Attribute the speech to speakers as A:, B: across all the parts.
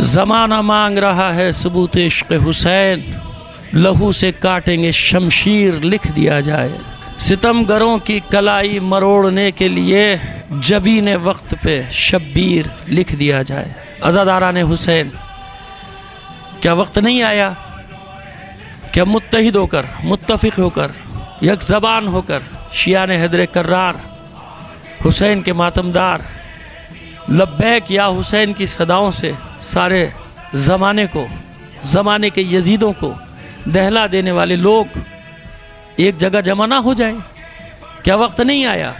A: ज़माना मांग रहा है सबूत इश्क़ हुसैन, लहू से काटेंगे शमशीर लिख दिया जाए। सितमगरों की कलाई मरोड़ने के लिए जबीन वक्त पे शब्बीर लिख दिया जाए। अज़ादारान हुसैन, क्या वक्त नहीं आया? क्या मुत्तहिद होकर, मुत्तफ़िक़ होकर, एक ज़बान होकर शियान हैदर कर्रार, हुसैन के मातमदार, लब्बैक या हुसैन की सदाओं से सारे ज़माने को, ज़माने के यजीदों को दहला देने वाले लोग एक जगह जमा ना हो जाएं? क्या वक्त नहीं आया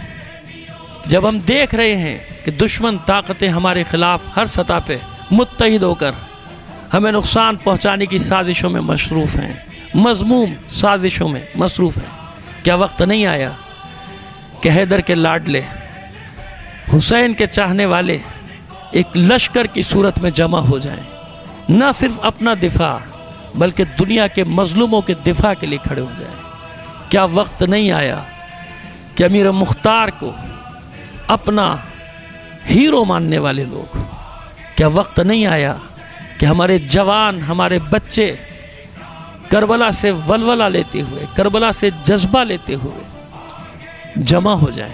A: जब हम देख रहे हैं कि दुश्मन ताकतें हमारे ख़िलाफ़ हर सतह पे मुत्तहिद होकर हमें नुकसान पहुंचाने की साजिशों में मशरूफ़ हैं, मज़मूम साजिशों में मसरूफ़ हैं? क्या वक्त नहीं आया कि हैदर के लाडले, हुसैन के चाहने वाले एक लश्कर की सूरत में जमा हो जाएं, न सिर्फ अपना दिफा बल्कि दुनिया के मजलूमों के दिफा के लिए खड़े हो जाएं? क्या वक्त नहीं आया कि अमीर मुख्तार को अपना हीरो मानने वाले लोग, क्या वक्त नहीं आया कि हमारे जवान, हमारे बच्चे करबला से वलवला लेते हुए, करबला से जज्बा लेते हुए जमा हो जाएं?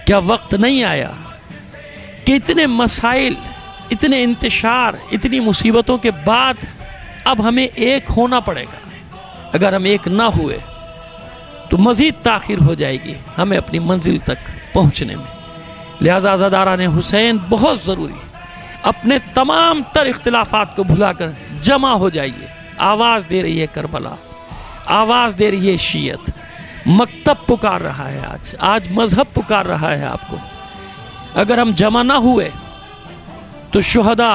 A: क्या वक्त नहीं आया कि इतने मसाइल, इतने इंतशार, इतनी मुसीबतों के बाद अब हमें एक होना पड़ेगा? अगर हम एक ना हुए तो मज़ीद ताख़ीर हो जाएगी हमें अपनी मंजिल तक पहुँचने में। लिहाजा अज़ादारान हुसैन, बहुत ज़रूरी, अपने तमाम तर इख्तिलाफ़ात को भुलाकर जमा हो जाइए। आवाज़ दे रही है करबला, आवाज़ दे रही है शीयत, मकतब पुकार रहा है, आज मजहब पुकार रहा है आपको। अगर हम जमा ना हुए तो शुहदा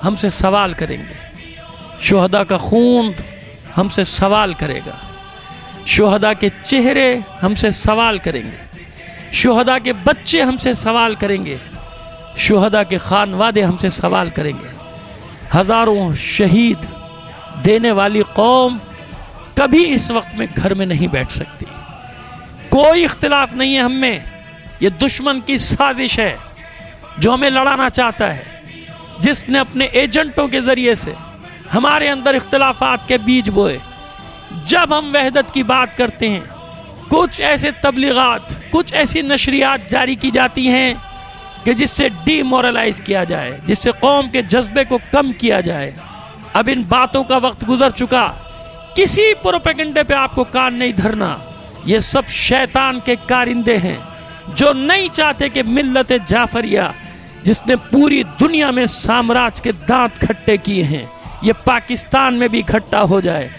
A: हमसे सवाल करेंगे, शुहदा का खून हमसे सवाल करेगा, शुहदा के चेहरे हमसे सवाल करेंगे, शुहदा के बच्चे हमसे सवाल करेंगे, शुहदा के खानवादे हमसे सवाल करेंगे। हज़ारों शहीद देने वाली कौम कभी इस वक्त में घर में नहीं बैठ सकती। कोई इख्तिलाफ नहीं है हम में, ये दुश्मन की साजिश है जो हमें लड़ाना चाहता है, जिसने अपने एजेंटों के ज़रिए से हमारे अंदर इख्तिलाफात के बीज बोए। जब हम वहदत की बात करते हैं, कुछ ऐसे तबलीगात, कुछ ऐसी नशरियात जारी की जाती हैं कि जिससे डीमोरलाइज किया जाए, जिससे कौम के जज्बे को कम किया जाए। अब इन बातों का वक्त गुजर चुका, किसी प्रोपेगेंडे पे आपको कान नहीं धरना। ये सब शैतान के कारिंदे हैं जो नहीं चाहते कि मिल्लत जाफरिया, जिसने पूरी दुनिया में साम्राज्य के दांत खट्टे किए हैं, ये पाकिस्तान में भी इकट्ठा हो जाए।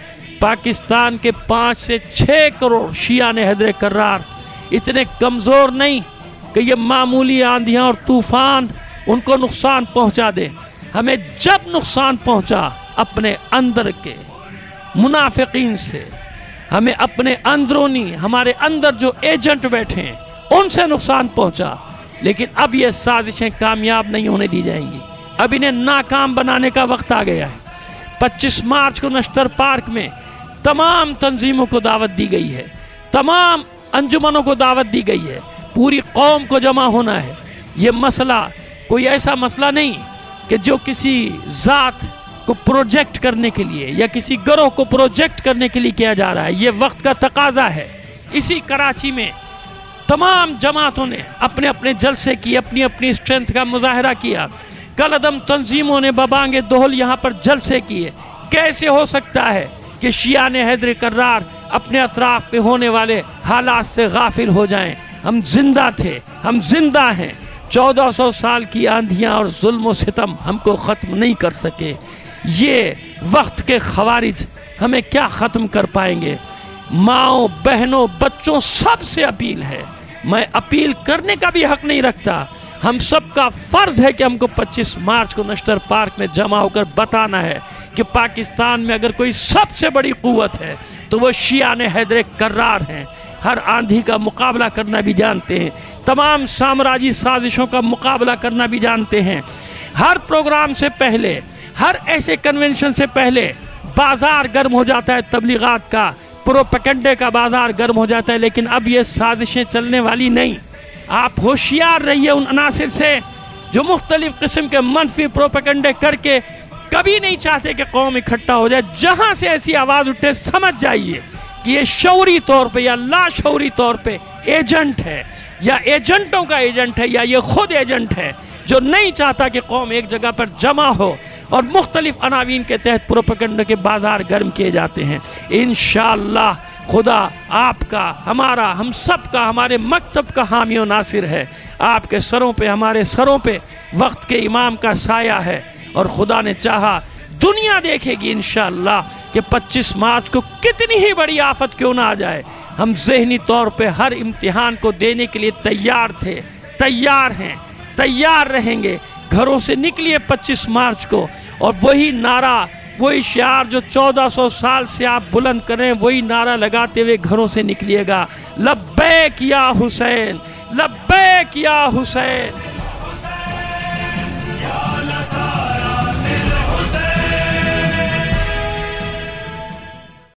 A: पाकिस्तान के 5 से 6 करोड़ शियाने हैदर कर्रार इतने कमज़ोर नहीं कि ये मामूली आंधियाँ और तूफ़ान उनको नुकसान पहुँचा दे। हमें जब नुकसान पहुँचा अपने अंदर के मुनाफिकीन से, हमें अपने अंदरूनी, हमारे अंदर जो एजेंट बैठे हैं उनसे नुकसान पहुँचा। लेकिन अब ये साजिशें कामयाब नहीं होने दी जाएंगी, अब इन्हें नाकाम बनाने का वक्त आ गया है। 25 मार्च को नश्तर पार्क में तमाम तंजीमों को दावत दी गई है, तमाम अंजुमनों को दावत दी गई है, पूरी कौम को जमा होना है। ये मसला कोई ऐसा मसला नहीं कि जो किसी ज़ात को प्रोजेक्ट करने के लिए या किसी गिरोह को प्रोजेक्ट करने के लिए किया जा रहा है, ये वक्त का तकाजा है। इसी कराची में तमाम जमातों ने अपने अपने जलसे की, अपनी अपनी स्ट्रेंथ का मुजाहरा किया। कल अदम तंजीमों ने बबांगे दोहल यहाँ पर जलसे किए। कैसे हो सकता है कि शियाने हैदर कर्रार अपने अतराफ पे होने वाले हालात से गाफिल हो जाएं? हम जिंदा थे, हम जिंदा हैं। 1400 साल की आंधियाँ और जुल्म सितम हमको ख़त्म नहीं कर सके। ये वक्त के खवारिज हमें क्या ख़त्म कर पाएंगे? माओ, बहनों, बच्चों, सबसे अपील है। मैं अपील करने का भी हक नहीं रखता, हम सबका फ़र्ज़ है कि हमको 25 मार्च को नश्तर पार्क में जमा होकर बताना है कि पाकिस्तान में अगर कोई सबसे बड़ी क़ुव्वत है तो वो शियाने हैदर कर्रार हैं। हर आंधी का मुकाबला करना भी जानते हैं, तमाम साम्राज्यी साजिशों का मुकाबला करना भी जानते हैं। हर प्रोग्राम से पहले, हर ऐसे कन्वेंशन से पहले बाजार गर्म हो जाता है, तबलीगात का, प्रोपेगेंडे का बाजार गर्म हो जाता है। लेकिन अब ये साजिशें चलने वाली नहीं। आप होशियार रहिए उन अनासिर से जो मुख्तलिफ किस्म के मनफी प्रोपेगेंडे करके کبھی نہیں چاہتے کہ قوم اکٹھا ہو جائے. جہاں سے ایسی آواز اٹھے سمجھ جائیے کہ یہ شعوری طور پہ یا لاشعوری طور پہ ایجنٹ ہے یا ایجنٹوں کا ایجنٹ ہے یا یہ خود ایجنٹ ہے جو نہیں چاہتا کہ قوم ایک جگہ پر جمع ہو اور مختلف عناوین کے تحت پروپیگنڈا کے بازار گرم کیے جاتے ہیں. انشاءاللہ خدا آپ کا، ہمارا، ہم سب کا، ہمارے مکتب کا حامی و ناصر ہے. آپ کے سروں پہ، ہمارے سروں پہ وقت کے امام کا سایہ ہے، اور خدا نے چاہا دنیا دیکھے گی انشاءاللہ کہ 25 مارچ کو کتنی ہی بڑی آفت کیوں نہ آ جائے، ہم ذہنی طور پہ ہر امتحان کو دینے کے لیے تیار تھے، تیار ہیں، تیار رہیں گے. گھروں سے نکلیے 25 مارچ کو، اور وہی نعرہ، وہی شعار جو 1400 سال سے آپ بلند کریں، وہی نعرہ لگاتے ہوئے گھروں سے نکلیے گا. لبیک یا حسین، لبیک یا حسین.